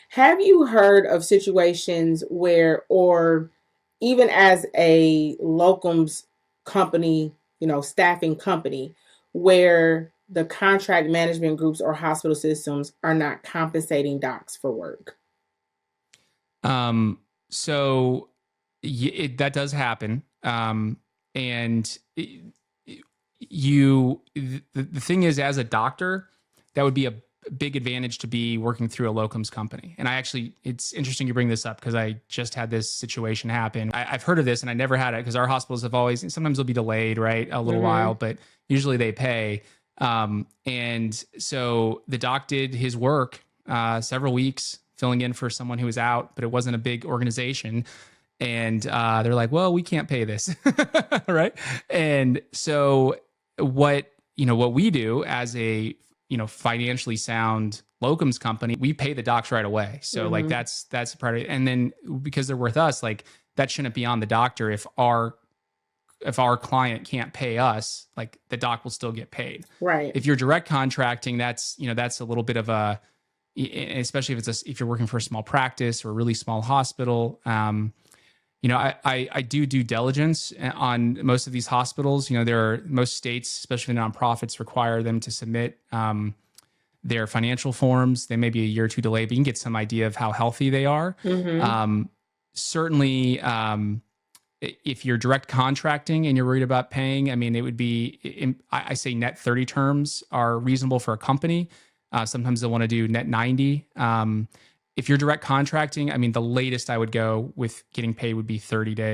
Have you heard of situations where, or even as a locums company, staffing company, where the contract management groups or hospital systems are not compensating docs for work? Um, so that does happen. And the thing is, as a doctor, that would be a big advantage to be working through a locums company. And it's interesting you bring this up because I just had this situation happen. I've heard of this and I never had it because our hospitals have always, sometimes they'll be delayed, right? A little Mm-hmm. while, but usually they pay. And so the doc did his work several weeks filling in for someone who was out, but it wasn't a big organization. And they're like, well, we can't pay this. Right. And so what we do as a, financially sound locums company, we pay the docs right away. So like Mm-hmm. that's a part of it. And then because they're worth us, like that shouldn't be on the doctor. If our client can't pay us, like the doc will still get paid. Right. If you're direct contracting, that's a little bit of a, especially if you're working for a small practice or a really small hospital. I do due diligence on most of these hospitals. Most states, especially the nonprofits, require them to submit their financial forms. They may be a year or two delayed, but you can get some idea of how healthy they are. Mm-hmm. Certainly, if you're direct contracting and you're worried about paying, I mean, it would be, I say net 30 terms are reasonable for a company. Sometimes they'll want to do net 90. If you're direct contracting, I mean, the latest I would go with getting paid would be 30 days.